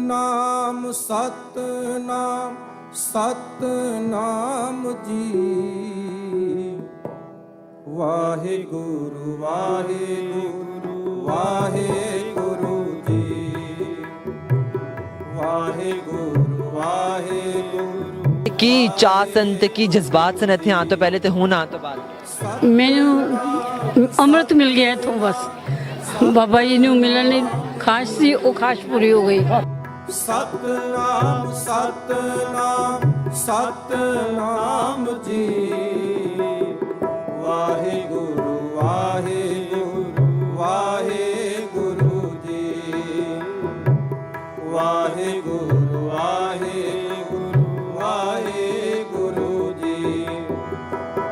ਸਤਨਾਮ ਸਤਨਾਮ ਸਤਨਾਮ ਜੀ। ਵਾਹਿਗੁਰੂ ਵਾਹਿਗੁਰੂ ਵਾਹਿਗੁਰੂ ਜੀ। ਵਾਹਿਗੁਰੂ ਵਾਹਿਗੁਰੂ। ਕੀ ਚਾਅ ਸਨ ਤੇ ਕੀ ਜਜ਼ਬਾਤ ਸਨ ਇੱਥੇ ਆਉਣ ਤੋਂ ਪਹਿਲੇ ਤੇ ਹੁਣ ਆਉਣ ਤੋਂ ਬਾਅਦ? ਮੈਨੂੰ ਅੰਮ੍ਰਿਤ ਮਿਲ ਗਿਆ ਇੱਥੋਂ ਬਸ। ਬਾਬਾ ਜੀ ਨੂੰ ਮਿਲਣ ਦੀ ਖਾਸ਼ ਸੀ, ਉਹ ਖਾਸ਼ ਪੂਰੀ ਹੋ ਗਈ। ਸਤਨਾਮ ਸਤਨਾਮ ਸਤਨਾਮ ਜੀ। ਵਾਹਿਗੁਰੂ ਵਾਹਿਗੁਰੂ ਵਾਹਿਗੁਰੂ ਜੀ। ਵਾਹਿਗੁਰੂ ਵਾਹਿਗੁਰੂ ਵਾਹਿਗੁਰੂ ਜੀ।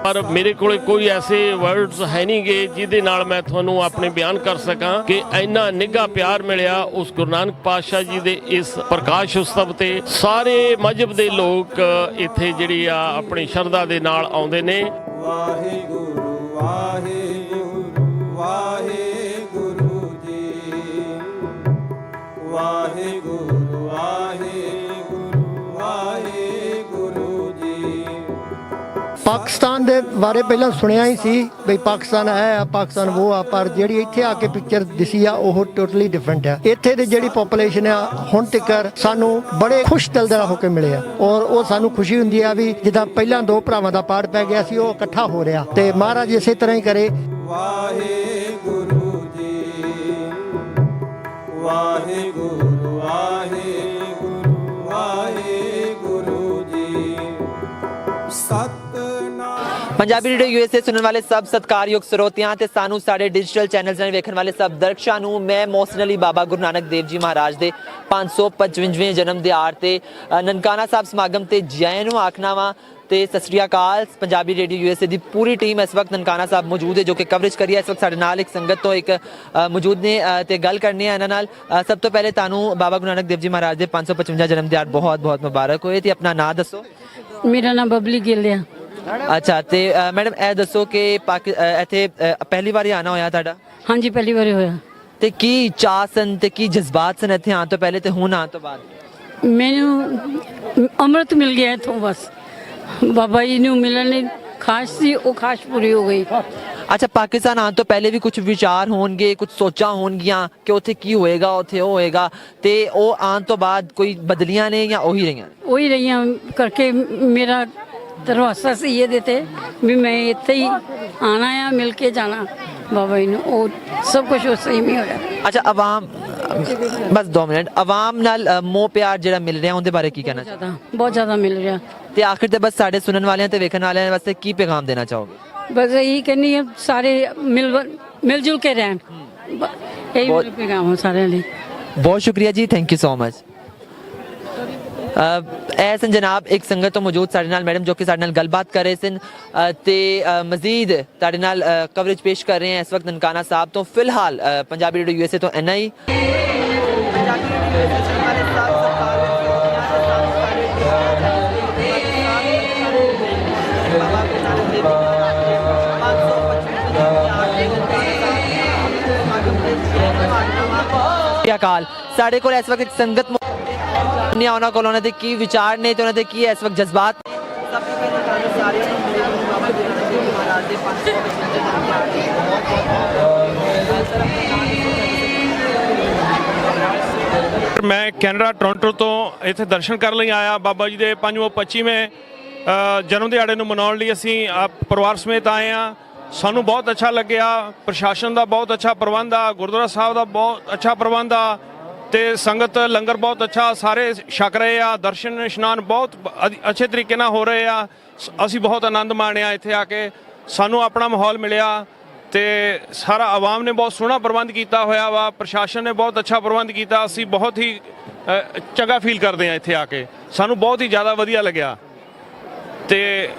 ਪਰ ਮੇਰੇ ਕੋਲੇ ਕੋਈ ਐਸੇ ਵਰਡਸ ਹੈ ਨਹੀਂ ਗੇ ਜਿਹਦੇ ਨਾਲ ਮੈਂ ਤੁਹਾਨੂੰ ਆਪਣੇ ਬਿਆਨ ਕਰ ਸਕਾਂ ਕਿ ਇੰਨਾ ਨਿੱਘਾ ਪਿਆਰ ਮਿਲਿਆ ਉਸ ਗੁਰੂ ਨਾਨਕ ਪਾਤਸ਼ਾਹ ਜੀ ਦੇ ਇਸ ਪ੍ਰਕਾਸ਼ ਉਤਸਵ ਤੇ। ਸਾਰੇ ਮਜ਼ਹਬ ਦੇ ਲੋਕ ਇੱਥੇ ਜਿਹੜੀ ਆ ਆਪਣੀ ਸ਼ਰਧਾ ਦੇ ਨਾਲ ਆਉਂਦੇ ਨੇ। ਵਾਹਿਗੁਰੂ ਵਾਹਿਗੁਰੂ ਵਾਹਿਗੁਰੂ ਜੀ। ਵਾਹਿਗੁਰੂ ਵਾਹਿਗੁਰੂ ਵਾਹਿਗੁਰੂ ਜੀ। ਪਾਕਿਸਤਾਨ ਦੇ ਬਾਰੇ ਪਹਿਲਾਂ ਸੁਣਿਆ ਹੀ ਸੀ ਬਈ ਪਾਕਿਸਤਾਨ ਹੈ ਆ, ਪਾਕਿਸਤਾਨ ਉਹ ਆ, ਪਰ ਜਿਹੜੀ ਇੱਥੇ ਆ ਕੇ ਪਿਕਚਰ ਦਿਸੀ ਆ ਉਹ ਟੋਟਲੀ ਡਿਫਰੈਂਟ ਆ। ਇੱਥੇ ਦੀ ਜਿਹੜੀ ਪੋਪੂਲੇਸ਼ਨ ਆ ਹੁਣ ਤੱਕ ਸਾਨੂੰ ਬੜੇ ਖੁਸ਼ ਦਿਲ ਦਾ ਹੋ ਕੇ ਮਿਲੇ ਆ, ਔਰ ਉਹ ਸਾਨੂੰ ਖੁਸ਼ੀ ਹੁੰਦੀ ਆ ਵੀ ਜਿੱਦਾਂ ਪਹਿਲਾਂ ਦੋ ਭਰਾਵਾਂ ਦਾ ਪਾੜ ਪੈ ਗਿਆ ਸੀ ਉਹ ਇਕੱਠਾ ਹੋ ਰਿਹਾ, ਤੇ ਮਹਾਰਾਜ ਇਸੇ ਤਰ੍ਹਾਂ ਹੀ ਕਰੇ। ਵਾਹਿਗੁਰੂ ਜੀ। ਵਾਹਿਗੁਰੂ ਵਾਹਿਗੁਰੂ ਵਾਹਿਗੁਰੂ ਜੀ। ਸਤਨਾਮ। ਪੰਜਾਬੀ ਰੇਡੀਓ ਯੂਐਸਏ ਸੁਣਨ ਵਾਲੇ ਸਭ ਸਤਿਕਾਰਯੋਗ ਸਰੋਤਿਆਂ ਤੇ ਸਾਨੂੰ ਸਾਡੇ ਡਿਜੀਟਲ ਚੈਨਲਸ ਨਾਲ ਵੇਖਣ ਵਾਲੇ ਸਭ ਦਰਸ਼ਕਾਂ ਨੂੰ ਮੈਂ ਮੋਹਸਿਨ ਅਲੀ ਬਾਬਾ ਗੁਰੂ ਨਾਨਕ ਦੇਵ ਜੀ ਮਹਾਰਾਜ ਦੇ 555ਵੇਂ ਜਨਮ ਦਿਹਾੜੇ ਤੇ ਨਨਕਾਣਾ ਸਾਹਿਬ ਸਮਾਗਮ ਤੇ ਜੈ ਨੂੰ ਆਖਣਾ ਵਾ। ਤੇ ਸਤਿ ਸ਼੍ਰੀ ਅਕਾਲ। ਪੰਜਾਬੀ ਰੇਡੀਓ ਯੂਐਸਏ ਦੀ ਪੂਰੀ ਟੀਮ ਇਸ ਵਕਤ ਨਨਕਾਣਾ ਸਾਹਿਬ ਮੌਜੂਦ ਹੈ ਜੋ ਕਿ ਕਵਰੇਜ ਕਰੀ ਹੈ। ਇਸ ਵਕਤ ਸਾਡੇ ਨਾਲ ਇੱਕ ਸੰਗਤ ਤੋਂ ਇੱਕ ਮੌਜੂਦ ਨੇ ਤੇ ਗੱਲ ਕਰਨੀ ਹੈ ਇਹਨਾਂ ਨਾਲ। ਸਭ ਤੋਂ ਪਹਿਲੇ ਤੁਹਾਨੂੰ ਬਾਬਾ ਗੁਰੂ ਨਾਨਕ ਦੇਵ ਜੀ ਮਹਾਰਾਜ ਦੇ 555 ਜਨਮ ਦਿਹਾੜਾ ਬਹੁਤ ਬਹੁਤ ਮੁਬਾਰਕ ਹੋਏ। ਤੇ ਆਪਣਾ ਨਾਂ ਦੱਸੋ। ਮੇਰਾ ਨਾਮ ਬਬਲੀ ਗਿੱਲ ਆ। ਅੱਛਾ, ਤੇ ਮੈਡਮ ਇਹ ਦੱਸੋ ਕਿ ਇੱਥੇ ਪਹਿਲੀ ਵਾਰੀ ਆਉਣਾ ਹੋਇਆ ਤੁਹਾਡਾ? ਹਾਂਜੀ, ਪਹਿਲੀ ਵਾਰੀ ਹੋਇਆ। ਤੇ ਕੀ ਚਾਅ ਸਨ ਤੇ ਕੀ ਜਜ਼ਬਾਤ ਸਨ ਇੱਥੇ ਆਉਣ ਤੋਂ ਪਹਿਲੇ ਤੇ ਹੁਣ ਆਉਣ ਤੋਂ ਬਾਅਦ? ਮੈਨੂੰ ਅੰਮ੍ਰਿਤ ਮਿਲ ਗਿਆ ਇੱਥੋਂ ਬਸ। ਬਾਬਾ ਜੀ ਨੂੰ ਮਿਲਣ ਦੀ ਖਾਸ਼ ਸੀ, ਉਹ ਖਾਸ਼ ਪੂਰੀ ਹੋ ਗਈ। ਅੱਛਾ, ਪਾਕਿਸਤਾਨ ਆਉਣ ਤੋਂ ਪਹਿਲੇ ਵੀ ਕੁਝ ਵਿਚਾਰ ਹੋਣਗੇ, ਕੁਝ ਸੋਚਾਂ ਹੋਣਗੀਆਂ ਕਿ ਉੱਥੇ ਕੀ ਹੋਏਗਾ, ਉੱਥੇ ਉਹ ਹੋਏਗਾ, ਤੇ ਉਹ ਆਉਣ ਤੋਂ ਬਾਅਦ ਕੋਈ ਬਦਲੀਆਂ ਨੇ ਜਾਂ ਉਹੀ ਰਹੀਆਂ? ਉਹੀ ਰਹੀਆਂ ਕਰਕੇ ਮੇਰਾ ਦਰਵਾਜ਼ਾ ਸੀ ਇਹਦੇ ਤੇ ਵੀ ਮੈਂ ਇੱਥੇ ਹੀ ਆਣਾ ਆ, ਮਿਲ ਕੇ ਜਾਣਾ ਬਾਬਾ ਜੀ ਨੂੰ। ਉਹ ਸਭ ਕੁਝ ਉਸ ਹੀ ਨਹੀਂ ਹੋਇਆ। ਅੱਛਾ, ਆਵਾਮ ਬਸ 2 ਮਿੰਟ, ਆਵਾਮ ਨਾਲ ਮੋਹ ਪਿਆਰ ਜਿਹੜਾ ਮਿਲ ਰਿਹਾ ਉਹਦੇ ਬਾਰੇ ਕੀ ਕਹਿਣਾ ਚਾਹੋਗੇ? ਬਹੁਤ ਜ਼ਿਆਦਾ ਮਿਲ ਰਿਹਾ। ਤੇ ਆਖਿਰ ਤੇ ਬਸ ਸਾਡੇ ਸੁਣਨ ਵਾਲਿਆਂ ਤੇ ਵੇਖਣ ਵਾਲਿਆਂ ਵਾਸਤੇ ਕੀ ਪੈਗਾਮ ਦੇਣਾ ਚਾਹੋਗੇ? ਬਸ ਇਹੀ ਕਹਿੰਦੀ ਹੈ ਸਾਰੇ ਮਿਲ ਜੁਲ ਕੇ ਰਹਿਣ। ਇਹੀ ਮੇਰਾ ਪੈਗਾਮ ਹੈ ਸਾਰਿਆਂ ਲਈ। ਬਹੁਤ ਸ਼ੁਕਰੀਆ ਜੀ, ਥੈਂਕ ਯੂ ਸੋ ਮਚ। ਐਸਨ ਜਨਾਬ ਇੱਕ ਸੰਗਤ ਤੋਂ ਮੌਜੂਦ ਸਾਡੇ ਨਾਲ ਮੈਡਮ ਜੋ ਕਿ ਸਾਡੇ ਨਾਲ ਗੱਲਬਾਤ ਕਰ ਰਹੇ ਸਨ ਤੇ ਮਜ਼ੀਦ ਤੁਹਾਡੇ ਨਾਲ ਕਵਰੇਜ ਪੇਸ਼ ਕਰ ਰਹੇ ਹਾਂ ਇਸ ਵਕਤ ਨਨਕਾਣਾ ਸਾਹਿਬ ਤੋਂ। ਫਿਲਹਾਲ ਪੰਜਾਬੀ ਰੇਡੀਓ ਯੂਐਸਏ ਤੋਂ ਇੰਨਾ ਹੀ। ਅਕਾਲ ਸਾਡੇ ਕੋਲ ਇਸ ਵਕਤ ਇੱਕ ਸੰਗਤ ਨੇ, ਉਹਨਾਂ ਕੋਲ ਉਹਨਾਂ ਦੇ ਕੀ ਵਿਚਾਰ ਨੇ ਤੇ ਉਹਨਾਂ ਦੇ ਕੀ ਇਸ ਵਕਤ ਜਜ਼ਬਾਤ ਨੇ। ਸਭ ਤੋਂ ਪਹਿਲੇ ਤੁਹਾਨੂੰ ਸਾਰਿਆਂ ਨੂੰ ਬਾਬਾ ਗੁਰੂ ਨਾਨਕ ਦੇਵ ਜੀ ਮਹਾਰਾਜ ਦੇ 555 ਜਨਮ ਦਿਹਾੜੇ ਮੈਂ ਕੈਨੇਡਾ ਟੋਰਾਂਟੋ ਤੋਂ ਇੱਥੇ ਦਰਸ਼ਨ ਕਰਨ ਲਈ ਆਇਆ। ਬਾਬਾ ਜੀ ਦੇ 555ਵੇਂ ਜਨਮ ਦਿਹਾੜੇ ਨੂੰ ਮਨਾਉਣ ਲਈ ਅਸੀਂ ਪਰਿਵਾਰ ਸਮੇਤ ਆਏ ਹਾਂ। ਸਾਨੂੰ ਬਹੁਤ ਅੱਛਾ ਲੱਗਿਆ। ਪ੍ਰਸ਼ਾਸਨ ਦਾ ਬਹੁਤ ਅੱਛਾ ਪ੍ਰਬੰਧ ਆ, ਗੁਰਦੁਆਰਾ ਸਾਹਿਬ ਦਾ ਬਹੁਤ ਅੱਛਾ ਪ੍ਰਬੰਧ ਆ, ਤੇ ਸੰਗਤ ਲੰਗਰ ਬਹੁਤ ਅੱਛਾ ਸਾਰੇ ਛਕ ਰਹੇ ਆ। ਦਰਸ਼ਨ ਇਸ਼ਨਾਨ ਬਹੁਤ ਅੱਛੇ ਤਰੀਕੇ ਨਾਲ ਹੋ ਰਹੇ ਆ। ਅਸੀਂ ਬਹੁਤ ਆਨੰਦ ਮਾਣਿਆ ਇੱਥੇ ਆ ਕੇ। ਸਾਨੂੰ ਆਪਣਾ ਮਾਹੌਲ ਮਿਲਿਆ ਤੇ ਸਾਰਾ ਆਵਾਮ ਨੇ ਬਹੁਤ ਸੋਹਣਾ ਪ੍ਰਬੰਧ ਕੀਤਾ ਹੋਇਆ ਵਾ। ਪ੍ਰਸ਼ਾਸਨ ਨੇ ਬਹੁਤ ਅੱਛਾ ਪ੍ਰਬੰਧ ਕੀਤਾ। ਅਸੀਂ ਬਹੁਤ ਹੀ ਚੰਗਾ ਫੀਲ ਕਰਦੇ ਹਾਂ ਇੱਥੇ ਆ ਕੇ। ਸਾਨੂੰ ਬਹੁਤ ਹੀ ਜ਼ਿਆਦਾ ਵਧੀਆ ਲੱਗਿਆ। ਤੇ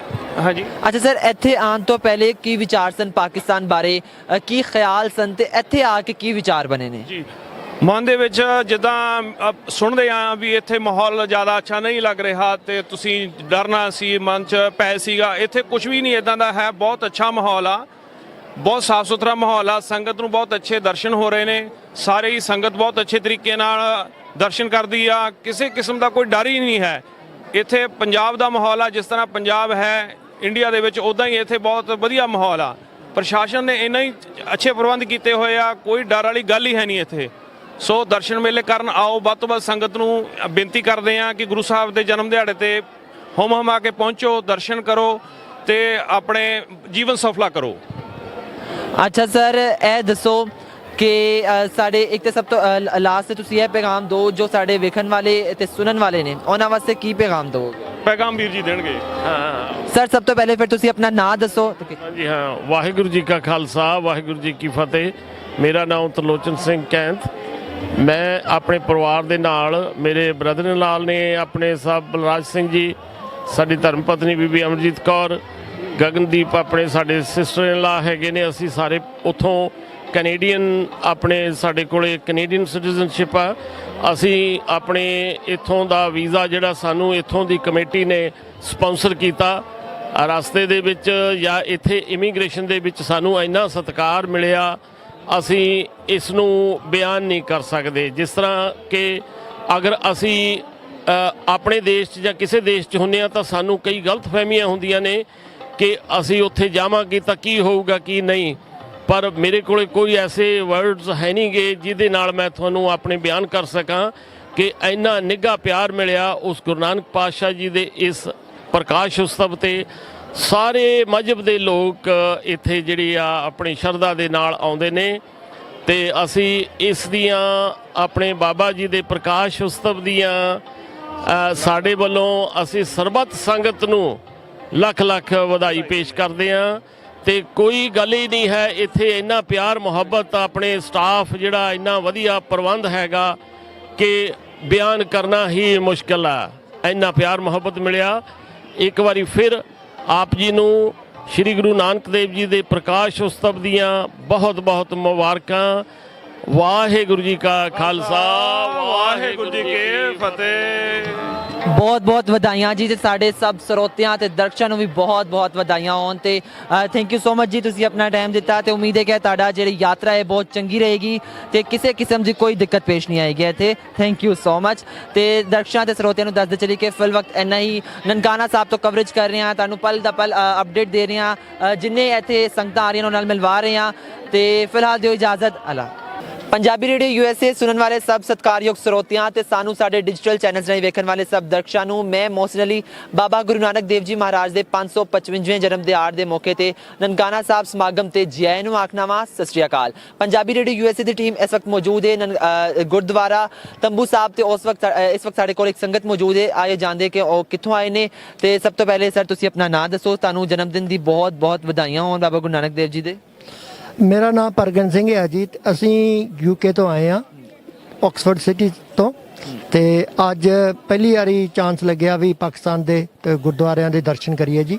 ਹਾਂਜੀ, ਅੱਛਾ ਸਰ, ਇੱਥੇ ਆਉਣ ਤੋਂ ਪਹਿਲੇ ਕੀ ਵਿਚਾਰ ਸਨ ਪਾਕਿਸਤਾਨ ਬਾਰੇ, ਕੀ ਖਿਆਲ ਸਨ ਤੇ ਇੱਥੇ ਆ ਕੇ ਕੀ ਵਿਚਾਰ ਬਣੇ ਨੇ? ਜੀ, ਮਨ ਦੇ ਵਿੱਚ ਜਿੱਦਾਂ ਸੁਣਦੇ ਆ ਵੀ ਇੱਥੇ ਮਾਹੌਲ ਜ਼ਿਆਦਾ ਅੱਛਾ ਨਹੀਂ ਲੱਗ ਰਿਹਾ ਤੇ ਤੁਸੀਂ ਡਰਨਾ ਸੀ, ਮਨ 'ਚ ਪੈ ਸੀਗਾ। ਇੱਥੇ ਕੁਝ ਵੀ ਨਹੀਂ ਇੱਦਾਂ ਦਾ ਹੈ। ਬਹੁਤ ਅੱਛਾ ਮਾਹੌਲ ਆ, ਬਹੁਤ ਸਾਫ ਸੁਥਰਾ ਮਾਹੌਲ ਆ। ਸੰਗਤ ਨੂੰ ਬਹੁਤ ਅੱਛੇ ਦਰਸ਼ਨ ਹੋ ਰਹੇ ਨੇ। ਸਾਰੇ ਹੀ ਸੰਗਤ ਬਹੁਤ ਅੱਛੇ ਤਰੀਕੇ ਨਾਲ ਦਰਸ਼ਨ ਕਰਦੀ ਆ। ਕਿਸੇ ਕਿਸਮ ਦਾ ਕੋਈ ਡਰ ਹੀ ਨਹੀਂ ਹੈ। ਇੱਥੇ ਪੰਜਾਬ ਦਾ ਮਾਹੌਲ ਆ, ਜਿਸ ਤਰ੍ਹਾਂ ਪੰਜਾਬ ਹੈ ਇੰਡੀਆ ਦੇ ਵਿੱਚ, ਉੱਦਾਂ ਹੀ ਇੱਥੇ ਬਹੁਤ ਵਧੀਆ ਮਾਹੌਲ ਆ। ਪ੍ਰਸ਼ਾਸਨ ਨੇ ਇੰਨਾ ਹੀ ਅੱਛੇ ਪ੍ਰਬੰਧ ਕੀਤੇ ਹੋਏ ਆ, ਕੋਈ ਡਰ ਵਾਲੀ ਗੱਲ ਹੀ ਹੈ ਨਹੀਂ ਇੱਥੇ। ਸੋ ਦਰਸ਼ਨ ਮੇਲੇ ਕਰਨ ਆਓ, ਵੱਧ ਤੋਂ ਵੱਧ ਸੰਗਤ ਨੂੰ ਬੇਨਤੀ ਕਰਦੇ ਆ ਕਿ ਗੁਰੂ ਸਾਹਿਬ ਦੇ ਜਨਮ ਦਿਹਾੜੇ ਤੇ ਹੁਮ ਹੁਮਾ ਕੇ ਪਹੁੰਚੋ, ਦਰਸ਼ਨ ਕਰੋ ਤੇ ਆਪਣੇ ਜੀਵਨ ਸਫਲਾ ਕਰੋ। ਅੱਛਾ ਸਰ, ਇਹ ਦੱਸੋ ਕਿ ਸਾਡੇ ਇੱਕ ਤਾਂ ਸਭ ਤੋਂ ਲਾਸਟ ਤੇ ਤੁਸੀਂ ਇਹ ਪੈਗਾਮ ਦਿਓ ਜੋ ਸਾਡੇ ਵੇਖਣ ਵਾਲੇ ਤੇ ਸੁਣਨ ਵਾਲੇ ਨੇ, ਉਹਨਾਂ ਵਾਸਤੇ ਕੀ ਪੈਗਾਮ ਦਿਓਗੇ? ਪੈਗਾਮ ਵੀਰ ਜੀ ਦੇਣਗੇ। ਹਾਂ ਸਰ, ਸਭ ਤੋਂ ਪਹਿਲੇ ਫਿਰ ਤੁਸੀਂ ਆਪਣਾ ਨਾਂ ਦੱਸੋ। ਹਾਂਜੀ ਹਾਂ, ਵਾਹਿਗੁਰੂ ਜੀ ਕਾ ਖਾਲਸਾ, ਵਾਹਿਗੁਰੂ ਜੀ ਕੀ ਫਤਿਹ। ਮੇਰਾ ਨਾਮ ਤਰਲੋਚਨ ਸਿੰਘ ਕੈਂਥ। ਮੈਂ ਆਪਣੇ ਪਰਿਵਾਰ ਦੇ ਨਾਲ, ਮੇਰੇ ਬ੍ਰਦਰ ਨਾਲ ਨੇ ਆਪਣੇ ਸਾਹਿਬ ਬਲਰਾਜ ਸਿੰਘ ਜੀ, ਸਾਡੀ ਧਰਮ ਪਤਨੀ ਬੀਬੀ ਅਮਰਜੀਤ ਕੌਰ, ਗਗਨਦੀਪ ਆਪਣੇ ਸਾਡੇ ਸਿਸਟਰ ਇਨ ਲਾ ਹੈਗੇ ਨੇ। ਅਸੀਂ ਸਾਰੇ ਉੱਥੋਂ ਕੈਨੇਡੀਅਨ, ਆਪਣੇ ਸਾਡੇ ਕੋਲੇ ਕੈਨੇਡੀਅਨ ਸਿਟੀਜ਼ਨਸ਼ਿਪ ਆ। ਅਸੀਂ ਆਪਣੇ ਇੱਥੋਂ ਦਾ ਵੀਜ਼ਾ ਜਿਹੜਾ ਸਾਨੂੰ ਇੱਥੋਂ ਦੀ ਕਮੇਟੀ ਨੇ ਸਪਾਂਸਰ ਕੀਤਾ। ਰਸਤੇ ਦੇ ਵਿੱਚ ਜਾਂ ਇੱਥੇ ਇਮੀਗ੍ਰੇਸ਼ਨ ਦੇ ਵਿੱਚ ਸਾਨੂੰ ਇੰਨਾ ਸਤਿਕਾਰ ਮਿਲਿਆ, ਅਸੀਂ ਇਸ ਨੂੰ ਬਿਆਨ ਨਹੀਂ ਕਰ ਸਕਦੇ। ਜਿਸ ਤਰ੍ਹਾਂ ਕਿ ਅਗਰ ਅਸੀਂ ਆਪਣੇ ਦੇਸ਼ 'ਚ ਜਾਂ ਕਿਸੇ ਦੇਸ਼ 'ਚ ਹੁੰਦੇ ਹਾਂ ਤਾਂ ਸਾਨੂੰ ਕਈ ਗਲਤਫਹਿਮੀਆਂ ਹੁੰਦੀਆਂ ਨੇ ਕਿ ਅਸੀਂ ਉੱਥੇ ਜਾਵਾਂਗੇ ਤਾਂ ਕੀ ਹੋਊਗਾ ਕੀ ਨਹੀਂ, ਪਰ ਮੇਰੇ ਕੋਲ ਕੋਈ ਐਸੇ ਵਰਡਸ ਹੈ ਨਹੀਂ ਗੇ ਜਿਹਦੇ ਨਾਲ ਮੈਂ ਤੁਹਾਨੂੰ ਆਪਣੇ ਬਿਆਨ ਕਰ ਸਕਾਂ ਕਿ ਇੰਨਾ ਨਿੱਘਾ ਪਿਆਰ ਮਿਲਿਆ ਉਸ ਗੁਰੂ ਨਾਨਕ ਪਾਤਸ਼ਾਹ ਜੀ ਦੇ ਇਸ ਪ੍ਰਕਾਸ਼ ਉਤਸਵ ਤੇ। ਸਾਰੇ ਮਜ਼ਹਬ ਦੇ ਲੋਕ ਇੱਥੇ ਜਿਹੜੀ ਆ ਆਪਣੀ ਸ਼ਰਧਾ ਦੇ ਨਾਲ ਆਉਂਦੇ ਨੇ ਤੇ ਅਸੀਂ ਇਸ ਦੀਆਂ ਆਪਣੇ ਬਾਬਾ ਜੀ ਦੇ ਪ੍ਰਕਾਸ਼ ਉਤਸਵ ਦੀਆਂ ਸਾਡੇ ਵੱਲੋਂ ਅਸੀਂ ਸਰਬੱਤ ਸੰਗਤ ਨੂੰ ਲੱਖ ਲੱਖ ਵਧਾਈ ਪੇਸ਼ ਕਰਦੇ ਹਾਂ। ਤੇ ਕੋਈ ਗੱਲ ਹੀ ਨਹੀਂ ਹੈ, ਇੱਥੇ ਇੰਨਾ ਪਿਆਰ ਮੁਹੱਬਤ, ਆਪਣੇ ਸਟਾਫ ਜਿਹੜਾ ਇੰਨਾ ਵਧੀਆ ਪ੍ਰਬੰਧ ਹੈਗਾ ਕਿ ਬਿਆਨ ਕਰਨਾ ਹੀ ਮੁਸ਼ਕਿਲ ਆ। ਇੰਨਾ ਪਿਆਰ ਮੁਹੱਬਤ ਮਿਲਿਆ। ਇੱਕ ਵਾਰੀ ਫਿਰ ਆਪ ਜੀ ਨੂੰ ਸ਼੍ਰੀ ਗੁਰੂ ਨਾਨਕ ਦੇਵ ਜੀ ਦੇ ਪ੍ਰਕਾਸ਼ ਉਤਸਵ ਦੀਆਂ ਬਹੁਤ ਬਹੁਤ ਮੁਬਾਰਕਾਂ। ਵਾਹਿਗੁਰੂ ਜੀ ਕਾ ਖਾਲਸਾ, ਵਾਹਿਗੁਰੂ ਜੀ ਕੀ ਫਤਿਹ। ਬਹੁਤ ਬਹੁਤ ਵਧਾਈਆਂ ਜੀ, ਤੇ ਸਾਡੇ ਸਭ ਸਰੋਤਿਆਂ ਤੇ ਦਰਸ਼ਕਾਂ ਨੂੰ ਵੀ ਬਹੁਤ ਬਹੁਤ ਵਧਾਈਆਂ ਹੋਣ। ਤੇ ਥੈਂਕ ਯੂ ਸੋ ਮਚ ਜੀ, ਤੁਸੀਂ ਆਪਣਾ ਟਾਈਮ ਦਿੱਤਾ ਤੇ ਉਮੀਦ ਹੈ ਕਿ ਤੁਹਾਡਾ ਜਿਹੜੀ ਯਾਤਰਾ ਹੈ ਬਹੁਤ ਚੰਗੀ ਰਹੇਗੀ ਤੇ ਕਿਸੇ ਕਿਸਮ ਦੀ ਕੋਈ ਦਿੱਕਤ ਪੇਸ਼ ਨਹੀਂ ਆਏਗੀ ਇੱਥੇ। Thank you so much. ਤੇ ਦਰਸ਼ਕਾਂ ਤੇ ਸਰੋਤਿਆਂ ਨੂੰ ਦੱਸਦੇ ਚਲੀ ਕਿ ਫਿਲ ਵਕਤ ਇੰਨਾ ਹੀ ਨਨਕਾਣਾ ਸਾਹਿਬ ਤੋਂ ਕਵਰੇਜ ਕਰ ਰਹੇ ਹਾਂ, ਤੁਹਾਨੂੰ ਪਲ ਦਾ ਪਲ ਅਪਡੇਟ ਦੇ ਰਹੇ ਹਾਂ, ਜਿੰਨੇ ਇੱਥੇ ਸੰਗਤਾਂ ਆ ਰਹੀਆਂ ਉਹਨਾਂ ਨਾਲ ਮਿਲਵਾ ਰਹੇ ਹਾਂ। ਤੇ ਫਿਲਹਾਲ ਦਿਓ ਇਜਾਜ਼ਤ। ਅਲਾ ਪੰਜਾਬੀ ਰੇਡੀਓ USA ਸੁਣਨ ਵਾਲੇ ਸਭ ਸਤਿਕਾਰਯੋਗ ਸਰੋਤਿਆਂ ਤੇ ਸਾਨੂੰ ਸਾਡੇ ਡਿਜੀਟਲ ਚੈਨਲਸ ਰਾਹੀਂ ਵੇਖਣ ਵਾਲੇ ਸਭ ਦਰਸ਼ਕਾਂ ਨੂੰ ਮੈਂ ਮੋਹਸਿਨ ਅਲੀ ਬਾਬਾ ਗੁਰੂ ਨਾਨਕ ਦੇਵ ਜੀ ਮਹਾਰਾਜ ਦੇ 555ਵੇਂ ਜਨਮ ਦਿਹਾੜੇ ਦੇ ਮੌਕੇ ਤੇ ਨਨਕਾਣਾ ਸਾਹਿਬ ਸਮਾਗਮ ਤੇ ਜੈ ਨੂੰ ਆਖਣਾ ਵਾ। ਸਤਿ ਸ਼੍ਰੀ ਅਕਾਲ। ਪੰਜਾਬੀ ਰੇਡੀਓ USA ਦੀ ਟੀਮ ਇਸ ਵਕਤ ਮੌਜੂਦ ਹੈ ਗੁਰਦੁਆਰਾ ਤੰਬੂ ਸਾਹਿਬ ਤੇ ਇਸ ਵਕਤ ਸਾਡੇ ਕੋਲ ਇੱਕ ਸੰਗਤ ਮੌਜੂਦ ਹੈ। ਆਏ ਜਾਣਦੇ ਕਿ ਉਹ ਕਿੱਥੋਂ ਆਏ ਨੇ। ਤੇ ਸਭ ਤੋਂ ਪਹਿਲੇ ਸਰ ਤੁਸੀਂ ਆਪਣਾ ਨਾਂ ਦੱਸੋ। ਤੁਹਾਨੂੰ ਜਨਮ ਦਿਨ ਦੀ ਬਹੁਤ ਬਹੁਤ ਵਧਾਈਆਂ ਹੋਣ ਬਾਬਾ ਗੁਰੂ ਨਾਨਕ ਦੇਵ ਜੀ ਦੇ। ਮੇਰਾ ਨਾਮ ਪਰਗਨ ਸਿੰਘ ਹੈ ਜੀ। ਅਸੀਂ UK ਤੋਂ ਆਏ ਹਾਂ, ਆਕਸਫੋਰਡ ਸਿਟੀ ਤੋਂ। ਤੇ ਅੱਜ ਪਹਿਲੀ ਵਾਰੀ ਚਾਂਸ ਲੱਗਿਆ ਵੀ ਪਾਕਿਸਤਾਨ ਦੇ ਤੇ ਗੁਰਦੁਆਰਿਆਂ ਦੇ ਦਰਸ਼ਨ ਕਰੀਏ ਜੀ।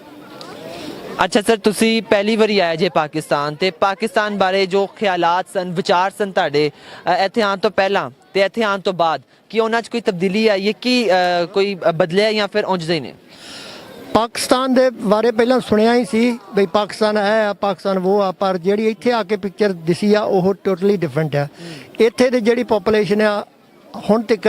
ਅੱਛਾ ਸਰ, ਤੁਸੀਂ ਪਹਿਲੀ ਵਾਰੀ ਆਏ ਜੇ ਪਾਕਿਸਤਾਨ, ਤੇ ਪਾਕਿਸਤਾਨ ਬਾਰੇ ਜੋ ਖਿਆਲਾਤ ਸਨ, ਵਿਚਾਰ ਸਨ ਤੁਹਾਡੇ ਇੱਥੇ ਆਉਣ ਤੋਂ ਪਹਿਲਾਂ ਤੇ ਇੱਥੇ ਆਉਣ ਤੋਂ ਬਾਅਦ, ਕੀ ਉਹਨਾਂ 'ਚ ਕੋਈ ਤਬਦੀਲੀ ਆਈ ਹੈ, ਕੀ ਕੋਈ ਬਦਲਿਆ ਜਾਂ ਫਿਰ ਉਂਝ ਦੇ ਨੇ? ਪਾਕਿਸਤਾਨ ਦੇ ਬਾਰੇ ਪਹਿਲਾਂ ਸੁਣਿਆ ਹੀ ਸੀ ਬਈ ਪਾਕਿਸਤਾਨ ਹੈ ਆ, ਪਾਕਿਸਤਾਨ ਉਹ ਆ, ਪਰ ਜਿਹੜੀ ਇੱਥੇ ਆ ਕੇ ਪਿਕਚਰ ਦਿਸੀ ਆ ਉਹ ਟੋਟਲੀ ਡਿਫਰੈਂਟ ਆ। ਇੱਥੇ ਦੀ ਜਿਹੜੀ ਪੋਪੂਲੇਸ਼ਨ ਆ ਹੁਣ ਤੱਕ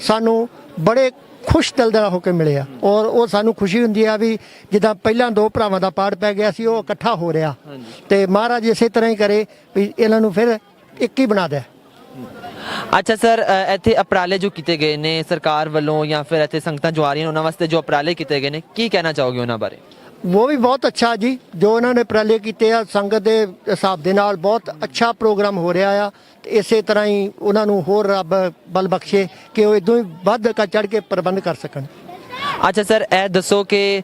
ਸਾਨੂੰ ਬੜੇ ਖੁਸ਼ ਦਿਲ ਦਾ ਹੋ ਕੇ ਮਿਲੇ ਆ, ਔਰ ਉਹ ਸਾਨੂੰ ਖੁਸ਼ੀ ਹੁੰਦੀ ਆ ਵੀ ਜਿੱਦਾਂ ਪਹਿਲਾਂ ਦੋ ਭਰਾਵਾਂ ਦਾ ਪਾੜ ਪੈ ਗਿਆ ਸੀ ਉਹ ਇਕੱਠਾ ਹੋ ਰਿਹਾ, ਤੇ ਮਹਾਰਾਜ ਇਸੇ ਤਰ੍ਹਾਂ ਹੀ ਕਰੇ ਵੀ ਇਹਨਾਂ ਨੂੰ ਫਿਰ ਇੱਕ ਹੀ ਬਣਾ ਦੇ। ਅੱਛਾ ਸਰ, ਇੱਥੇ ਉਪਰਾਲੇ ਜੋ ਕੀਤੇ ਗਏ ਨੇ ਸਰਕਾਰ ਵੱਲੋਂ ਜਾਂ ਫਿਰ ਇੱਥੇ ਸੰਗਤਾਂ ਜੋ ਆ ਰਹੀਆਂ ਉਹਨਾਂ ਵਾਸਤੇ ਜੋ ਉਪਰਾਲੇ ਕੀਤੇ ਗਏ ਨੇ, ਕੀ ਕਹਿਣਾ ਚਾਹੋਗੇ ਉਹਨਾਂ ਬਾਰੇ? ਉਹ ਵੀ ਬਹੁਤ ਅੱਛਾ ਜੀ, ਜੋ ਉਹਨਾਂ ਨੇ ਉਪਰਾਲੇ ਕੀਤੇ ਆ ਸੰਗਤ ਦੇ ਹਿਸਾਬ ਦੇ ਨਾਲ ਬਹੁਤ ਅੱਛਾ ਪ੍ਰੋਗਰਾਮ ਹੋ ਰਿਹਾ ਆ। ਤੇ ਇਸੇ ਤਰ੍ਹਾਂ ਹੀ ਉਹਨਾਂ ਨੂੰ ਹੋਰ ਰੱਬ ਬਲ ਬਖਸ਼ੇ ਕਿ ਉਹ ਇਦੋਂ ਹੀ ਵੱਧ ਚੜ੍ਹ ਕੇ ਪ੍ਰਬੰਧ ਕਰ ਸਕਣ। ਅੱਛਾ ਸਰ, ਇਹ ਦੱਸੋ ਕਿ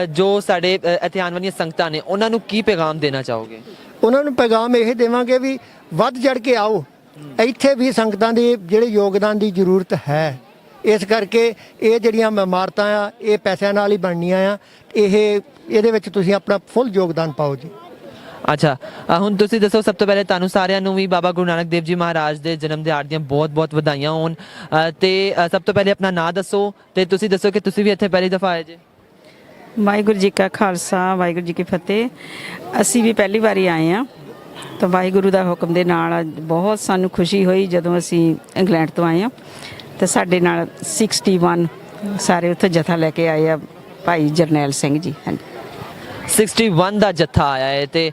ਜੋ ਸਾਡੇ ਇੱਥੇ ਆਉਣ ਵਾਲੀਆਂ ਸੰਗਤਾਂ ਨੇ ਉਹਨਾਂ ਨੂੰ ਕੀ ਪੈਗਾਮ ਦੇਣਾ ਚਾਹੋਗੇ? ਉਹਨਾਂ ਨੂੰ ਪੈਗਾਮ ਇਹ ਦੇਵਾਂਗੇ ਵੀ ਵੱਧ ਚੜ੍ਹ ਕੇ ਆਓ। ਇੱਥੇ ਵੀ ਸੰਗਤਾਂ ਦੇ ਜਿਹੜੇ ਯੋਗਦਾਨ ਦੀ ਜ਼ਰੂਰਤ ਹੈ, ਇਸ ਕਰਕੇ ਇਹ ਜਿਹੜੀਆਂ ਇਮਾਰਤਾਂ ਆ ਇਹ ਪੈਸਿਆਂ ਨਾਲ ਹੀ ਬਣਨੀਆਂ ਆ। ਇਹਦੇ ਵਿੱਚ ਤੁਸੀਂ ਆਪਣਾ ਫੁੱਲ ਯੋਗਦਾਨ ਪਾਓ ਜੀ। ਅੱਛਾ, ਹੁਣ ਤੁਸੀਂ ਦੱਸੋ, ਸਭ ਤੋਂ ਪਹਿਲੇ ਤੁਹਾਨੂੰ ਸਾਰਿਆਂ ਨੂੰ ਵੀ ਬਾਬਾ ਗੁਰੂ ਨਾਨਕ ਦੇਵ ਜੀ ਮਹਾਰਾਜ ਦੇ ਜਨਮ ਦਿਹਾੜੇ ਦੀਆਂ ਬਹੁਤ ਬਹੁਤ ਵਧਾਈਆਂ ਹੋਣ। ਤੇ ਸਭ ਤੋਂ ਪਹਿਲੇ ਆਪਣਾ ਨਾਂ ਦੱਸੋ ਤੇ ਤੁਸੀਂ ਦੱਸੋ ਕਿ ਤੁਸੀਂ ਵੀ ਇੱਥੇ ਪਹਿਲੀ ਦਫਾ ਆਏ ਜੇ। ਵਾਹਿਗੁਰੂ ਜੀ ਕਾ ਖਾਲਸਾ, ਵਾਹਿਗੁਰੂ ਜੀ ਕੀ ਫਤਿਹ। ਅਸੀਂ ਵੀ ਪਹਿਲੀ ਵਾਰੀ ਆਏ ਹਾਂ ਤਾਂ ਵਾਹਿਗੁਰੂ ਦਾ ਹੁਕਮ ਦੇ ਨਾਲ ਬਹੁਤ ਸਾਨੂੰ ਖੁਸ਼ੀ ਹੋਈ ਜਦੋਂ ਅਸੀਂ ਇੰਗਲੈਂਡ ਤੋਂ ਆਏ ਹਾਂ। ਤੇ ਸਾਡੇ ਨਾਲ 61 ਸਾਰੇ ਉੱਥੇ ਜਥਾ ਲੈ ਕੇ ਆਏ ਆ ਭਾਈ ਜਰਨੈਲ ਸਿੰਘ ਜੀ। ਹਾਂਜੀ 61 ਦਾ ਜੱਥਾ ਆਇਆ ਹੈ ਤੇ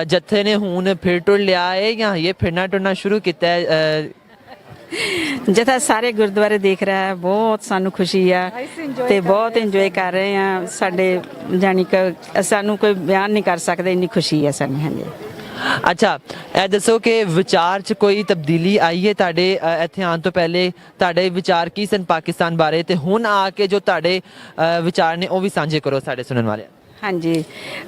ਜੱਥੇ ਨੇ ਹੁਣ ਫਿਰ ਟੁਰ ਲਿਆ ਹੈ ਜਾਂ ਇਹ ਫਿਰਨਾ ਟੁਰਨਾ ਸ਼ੁਰੂ ਕੀਤਾ ਹੈ? ਜਥਾ ਸਾਰੇ ਗੁਰਦੁਆਰੇ ਦੇਖ ਰਿਹਾ ਹੈ, ਬਹੁਤ ਸਾਨੂੰ ਖੁਸ਼ੀ ਆ ਤੇ ਬਹੁਤ ਇੰਜੋਏ ਕਰ ਰਹੇ ਆ। ਸਾਡੇ ਜਾਨੀ ਕਿ ਸਾਨੂੰ ਕੋਈ ਬਿਆਨ ਨਹੀਂ ਕਰ ਸਕਦੇ, ਇੰਨੀ ਖੁਸ਼ੀ ਹੈ ਸਾਨੂੰ। ਹਾਂਜੀ ਅੱਛਾ, ਇਹ ਦੱਸੋ ਕਿ ਵਿਚਾਰ 'ਚ ਕੋਈ ਤਬਦੀਲੀ ਆਈ ਹੈ ਤੁਹਾਡੇ ਇੱਥੇ ਆਉਣ ਤੋਂ ਪਹਿਲੇ? ਤੁਹਾਡੇ ਵਿਚਾਰ ਕੀ ਸਨ ਪਾਕਿਸਤਾਨ ਬਾਰੇ, ਤੇ ਹੁਣ ਆ ਕੇ ਜੋ ਤੁਹਾਡੇ ਵਿਚਾਰ ਨੇ ਉਹ ਵੀ ਸਾਂਝੇ ਕਰੋ ਸਾਡੇ ਸੁਣਨ ਵਾਲਿਆਂ। ਹਾਂਜੀ,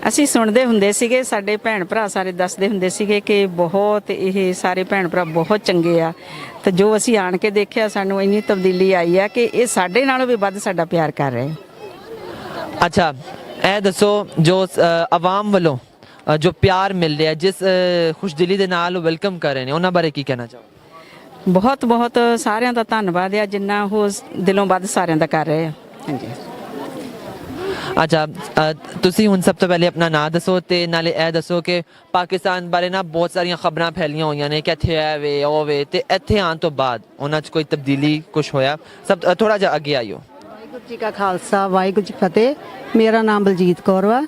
ਅਸੀਂ ਸੁਣਦੇ ਹੁੰਦੇ ਸੀਗੇ, ਸਾਡੇ ਭੈਣ ਭਰਾ ਸਾਰੇ ਦੱਸਦੇ ਹੁੰਦੇ ਸੀਗੇ ਕਿ ਬਹੁਤ ਇਹ ਸਾਰੇ ਭੈਣ ਭਰਾ ਬਹੁਤ ਚੰਗੇ ਆ, ਤੇ ਜੋ ਅਸੀਂ ਆਣ ਕੇ ਦੇਖਿਆ ਸਾਨੂੰ ਇੰਨੀ ਤਬਦੀਲੀ ਆਈ ਆ ਕਿ ਇਹ ਸਾਡੇ ਨਾਲੋਂ ਵੀ ਵੱਧ ਸਾਡਾ ਪਿਆਰ ਕਰ ਰਹੇ ਆ। ਅੱਛਾ, ਇਹ ਦੱਸੋ ਜੋ ਆਵਾਮ ਵੱਲੋਂ ਜੋ ਪਿਆਰ ਮਿਲ ਰਿਹਾ, ਜਿਸ ਖੁਸ਼ਦਿਲੀ ਦੇ ਨਾਲ ਵੈਲਕਮ ਕਰ ਰਹੇ ਨੇ, ਉਹਨਾਂ ਬਾਰੇ ਕੀ ਕਹਿਣਾ ਚਾਹੋ? ਬਹੁਤ ਬਹੁਤ ਸਾਰਿਆਂ ਦਾ ਧੰਨਵਾਦ ਆ, ਜਿੰਨਾ ਉਹ ਦਿਲੋਂ ਵੱਧ ਸਾਰਿਆਂ ਦਾ ਕਰ ਰਹੇ ਆ। ਹਾਂਜੀ ਅੱਛਾ, ਤੁਸੀਂ ਹੁਣ ਸਭ ਤੋਂ ਪਹਿਲੇ ਆਪਣਾ ਨਾਂ ਦੱਸੋ ਤੇ ਨਾਲੇ ਇਹ ਦੱਸੋ ਕਿ ਪਾਕਿਸਤਾਨ ਬਾਰੇ ਨਾ ਬਹੁਤ ਸਾਰੀਆਂ ਖਬਰਾਂ ਫੈਲੀਆਂ ਹੋਈਆਂ ਨੇ ਕਿ ਇੱਥੇ ਐ ਵੇ ਉਹ ਵੇ, ਤੇ ਇੱਥੇ ਆਉਣ ਤੋਂ ਬਾਅਦ ਉਹਨਾਂ 'ਚ ਕੋਈ ਤਬਦੀਲੀ ਕੁਝ ਹੋਇਆ? ਸਭ ਥੋੜਾ ਜਿਹਾ ਅੱਗੇ ਆਇਓ। ਵਾਹਿਗੁਰੂ ਜੀ ਕਾ ਖਾਲਸਾ, ਵਾਹਿਗੁਰੂ ਜੀ ਕੀ ਫਤਿਹ। ਮੇਰਾ ਨਾਮ ਬਲਜੀਤ ਕੌਰ ਵਾ।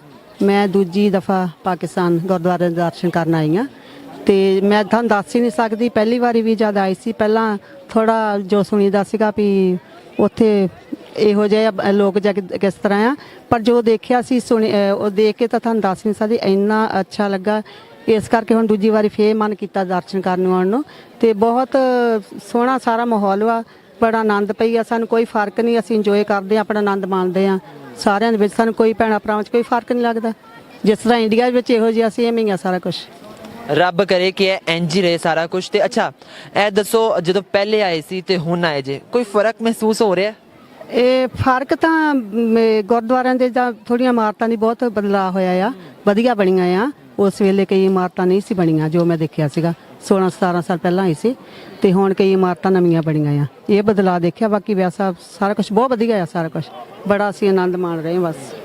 ਮੈਂ ਦੂਜੀ ਦਫਾ ਪਾਕਿਸਤਾਨ ਗੁਰਦੁਆਰੇ ਦੇ ਦਰਸ਼ਨ ਕਰਨ ਆਈ ਹਾਂ ਤੇ ਮੈਂ ਤੁਹਾਨੂੰ ਦੱਸ ਹੀ ਨਹੀਂ ਸਕਦੀ। ਪਹਿਲੀ ਵਾਰੀ ਵੀ ਜਦ ਆਈ ਸੀ, ਪਹਿਲਾਂ ਥੋੜਾ ਜੋ ਸੁਣੀਦਾ ਸੀਗਾ ਵੀ ਉੱਥੇ ਇਹੋ ਜਿਹੇ ਲੋਕ ਜਾਂ ਕਿਸ ਤਰ੍ਹਾਂ ਆ, ਪਰ ਜੋ ਦੇਖਿਆ ਸੀ ਉਹ ਦੇਖ ਕੇ ਤਾਂ ਤੁਹਾਨੂੰ ਦੱਸ ਨਹੀਂ ਸਕਦੀ, ਇੰਨਾ ਅੱਛਾ ਲੱਗਾ। ਇਸ ਕਰਕੇ ਹੁਣ ਦੂਜੀ ਵਾਰੀ ਫੇਰ ਮਨ ਕੀਤਾ ਦਰਸ਼ਨ ਕਰਨ ਨੂੰ ਆਉਣ ਨੂੰ, ਤੇ ਬਹੁਤ ਸੋਹਣਾ ਸਾਰਾ ਮਾਹੌਲ ਵਾ, ਬੜਾ ਆਨੰਦ ਪਈ ਆ। ਸਾਨੂੰ ਕੋਈ ਫਰਕ ਨਹੀਂ, ਅਸੀਂ ਇੰਜੋਏ ਕਰਦੇ ਹਾਂ, ਆਪਣਾ ਆਨੰਦ ਮਾਣਦੇ ਹਾਂ ਸਾਰਿਆਂ ਦੇ ਵਿੱਚ। ਸਾਨੂੰ ਕੋਈ ਭੈਣਾਂ ਭਰਾਵਾਂ 'ਚ ਕੋਈ ਫਰਕ ਨਹੀਂ ਲੱਗਦਾ, ਜਿਸ ਤਰ੍ਹਾਂ ਇੰਡੀਆ ਵਿੱਚ ਇਹੋ ਜਿਹਾ ਅਸੀਂ ਐਵੇਂ ਹੀ ਆ ਸਾਰਾ ਕੁਝ। ਰੱਬ ਕਰੇ ਕਿ ਇਹ ਇੰਝ ਹੀ ਰਹੇ ਸਾਰਾ ਕੁਝ। ਤੇ ਅੱਛਾ, ਇਹ ਦੱਸੋ ਜਦੋਂ ਪਹਿਲੇ ਆਏ ਸੀ ਤੇ ਹੁਣ ਆਏ ਜੇ, ਕੋਈ ਫਰਕ ਮਹਿਸੂਸ ਹੋ ਰਿਹਾ? ਇਹ ਫਰਕ ਤਾਂ ਗੁਰਦੁਆਰਿਆਂ ਦੇ ਜਾਂ ਥੋੜ੍ਹੀਆਂ ਇਮਾਰਤਾਂ ਦੀ ਬਹੁਤ ਬਦਲਾਅ ਹੋਇਆ ਆ, ਵਧੀਆ ਬਣੀਆਂ ਆ। ਉਸ ਵੇਲੇ ਕਈ ਇਮਾਰਤਾਂ ਨਹੀਂ ਸੀ ਬਣੀਆਂ, ਜੋ ਮੈਂ ਦੇਖਿਆ ਸੀਗਾ 16-17 ਸਾਲ ਪਹਿਲਾਂ ਆਈ ਸੀ, ਤੇ ਹੁਣ ਕਈ ਇਮਾਰਤਾਂ ਨਵੀਆਂ ਬਣੀਆਂ ਆ। ਇਹ ਬਦਲਾਅ ਦੇਖਿਆ। ਬਾਕੀ ਵੈਸਾ ਸਾਰਾ ਕੁਝ ਬਹੁਤ ਵਧੀਆ ਆ, ਸਾਰਾ ਕੁਝ ਬੜਾ ਅਸੀਂ ਆਨੰਦ ਮਾਣ ਰਹੇ ਹਾਂ। ਬਸ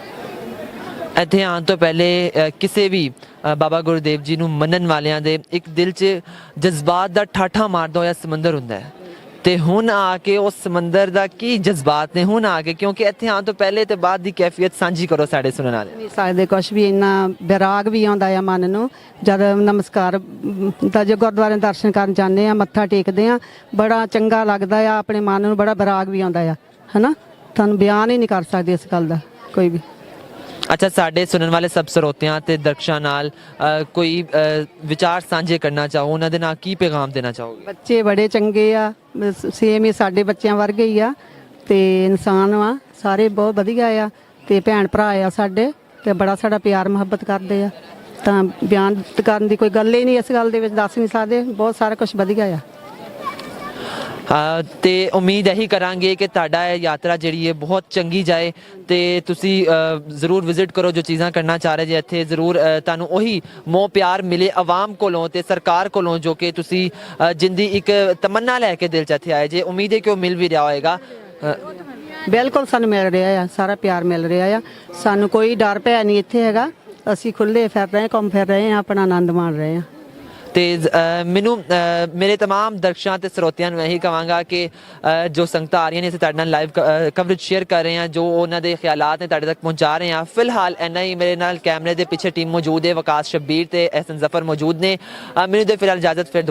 ਇੱਥੇ ਆਉਣ ਤੋਂ ਪਹਿਲੇ ਕਿਸੇ ਵੀ ਬਾਬਾ ਗੁਰਦੇਵ ਜੀ ਨੂੰ ਮੰਨਣ ਵਾਲਿਆਂ ਦੇ ਇੱਕ ਦਿਲ 'ਚ ਜਜ਼ਬਾਤ ਦਾ ਠਾਠਾ ਮਾਰਦਾ ਹੋਇਆ ਸਮੁੰਦਰ ਹੁੰਦਾ ਹੈ, ਤੇ ਹੁਣ ਆ ਕੇ ਉਸ ਸਮੁੰਦਰ ਦਾ ਕੀ ਜਜ਼ਬਾਤ ਨੇ ਹੁਣ ਆ ਕੇ? ਕਿਉਂਕਿ ਇੱਥੇ ਆਉਣ ਤੋਂ ਪਹਿਲੇ ਤੇ ਬਾਅਦ ਦੀ ਕੈਫੀਅਤ ਸਾਂਝੀ ਕਰੋ ਸਾਡੇ ਸੁਣਨ ਵਾਲੇ। ਨਹੀਂ ਸਕਦੇ ਕੁਛ ਵੀ, ਇੰਨਾ ਵਿਰਾਗ ਵੀ ਆਉਂਦਾ ਆ ਮਨ ਨੂੰ ਜਦ ਨਮਸਕਾਰ ਦਾ ਜੇ ਗੁਰਦੁਆਰੇ ਦਰਸ਼ਨ ਕਰਨ ਜਾਂਦੇ ਆ, ਮੱਥਾ ਟੇਕਦੇ ਆ, ਬੜਾ ਚੰਗਾ ਲੱਗਦਾ ਆ, ਆਪਣੇ ਮਨ ਨੂੰ ਬੜਾ ਵਿਰਾਗ ਵੀ ਆਉਂਦਾ ਆ, ਹਨਾ। ਤੁਹਾਨੂੰ ਬਿਆਨ ਹੀ ਨਹੀਂ ਕਰ ਸਕਦੇ ਇਸ ਗੱਲ ਦਾ ਕੋਈ ਵੀ। ਅੱਛਾ, ਸਾਡੇ ਸੁਣਨ ਵਾਲੇ ਸਭ ਸਰੋਤਿਆਂ ਤੇ ਦਰਸ਼ਕਾਂ ਨਾਲ ਕੋਈ ਵਿਚਾਰ ਸਾਂਝੇ ਕਰਨਾ ਚਾਹੋ, ਉਹਨਾਂ ਦੇ ਨਾਲ ਕੀ ਪੈਗਾਮ ਦੇਣਾ ਚਾਹੋਗੇ? ਬੱਚੇ ਬੜੇ ਚੰਗੇ ਆ, ਸੇਮ ਹੀ ਸਾਡੇ ਬੱਚਿਆਂ ਵਰਗੇ ਹੀ ਆ, ਤੇ ਇਨਸਾਨ ਵਾ ਸਾਰੇ ਬਹੁਤ ਵਧੀਆ ਆ, ਤੇ ਭੈਣ ਭਰਾ ਆ ਸਾਡੇ, ਤੇ ਬੜਾ ਸਾਡਾ ਪਿਆਰ ਮੁਹੱਬਤ ਕਰਦੇ ਆ। ਤਾਂ ਬਿਆਨ ਕਰਨ ਦੀ ਕੋਈ ਗੱਲ ਹੀ ਨਹੀਂ ਇਸ ਗੱਲ ਦੇ ਵਿੱਚ, ਦੱਸ ਨਹੀਂ ਸਕਦੇ। ਬਹੁਤ ਸਾਰਾ ਕੁਝ ਵਧੀਆ ਆ। ਤੇ ਉਮੀਦ ਇਹੀ ਕਰਾਂਗੇ ਕਿ ਤੁਹਾਡਾ ਇਹ ਯਾਤਰਾ ਜਿਹੜੀ ਹੈ ਬਹੁਤ ਚੰਗੀ ਜਾਏ, ਤੇ ਤੁਸੀਂ ਜ਼ਰੂਰ ਵਿਜ਼ਿਟ ਕਰੋ ਜੋ ਚੀਜ਼ਾਂ ਕਰਨਾ ਚਾਹ ਰਹੇ ਜੇ ਇੱਥੇ। ਜ਼ਰੂਰ ਤੁਹਾਨੂੰ ਉਹੀ ਮੋਹ ਪਿਆਰ ਮਿਲੇ ਆਵਾਮ ਕੋਲੋਂ ਤੇ ਸਰਕਾਰ ਕੋਲੋਂ, ਜੋ ਕਿ ਤੁਸੀਂ ਜਿੰਦੀ ਇੱਕ ਤਮੰਨਾ ਲੈ ਕੇ ਦਿਲ 'ਚ ਇੱਥੇ ਆਏ ਜੇ। ਉਮੀਦ ਹੈ ਕਿ ਉਹ ਮਿਲ ਵੀ ਰਿਹਾ ਹੋਏਗਾ। ਬਿਲਕੁਲ ਸਾਨੂੰ ਮਿਲ ਰਿਹਾ ਆ, ਸਾਰਾ ਪਿਆਰ ਮਿਲ ਰਿਹਾ ਆ। ਸਾਨੂੰ ਕੋਈ ਡਰ ਭੈ ਨਹੀਂ ਇੱਥੇ ਹੈਗਾ। ਅਸੀਂ ਖੁੱਲੇ ਫਿਰ ਰਹੇ, ਘੁੰਮ ਫਿਰ ਰਹੇ ਹਾਂ, ਆਪਣਾ ਆਨੰਦ ਮਾਣ ਰਹੇ ਹਾਂ। ਤੇ ਮੈਨੂੰ ਮੇਰੇ तमाम ਦਰਸ਼ਕਾਂ ਤੇ ਸਰੋਤਿਆਂ ਨੂੰ ਇਹੀ ਕਹਾਂਗਾ ਕਿ ਜੋ ਸੰਗਤਾਂ ਆ ਰਹੀਆਂ ਨੇ, ਅਸੀਂ ਤੁਹਾਡੇ ਨਾਲ ਲਾਈਵ ਕਵਰੇਜ ਸ਼ੇਅਰ ਕਰ ਰਹੇ ਹਾਂ, ਜੋ ਉਹਨਾਂ ਦੇ ਖਿਆਲਾਤ ਨੇ ਤੁਹਾਡੇ ਤੱਕ ਪਹੁੰਚਾ ਰਹੇ ਹਾਂ। ਫਿਲਹਾਲ ਇੰਨਾ ਹੀ। ਮੇਰੇ ਨਾਲ ਕੈਮਰੇ ਦੇ ਪਿੱਛੇ ਟੀਮ ਮੌਜੂਦ ਹੈ, ਵਕਾਸ ਸ਼ਬੀਰ ਤੇ ਅਹਿਸਨ ਜ਼ਫਰ ਮੌਜੂਦ ਨੇ। ਮੈਨੂੰ ਦੇ ਫਿਲਹਾਲ ਇਜਾਜ਼ਤ, ਫਿਰ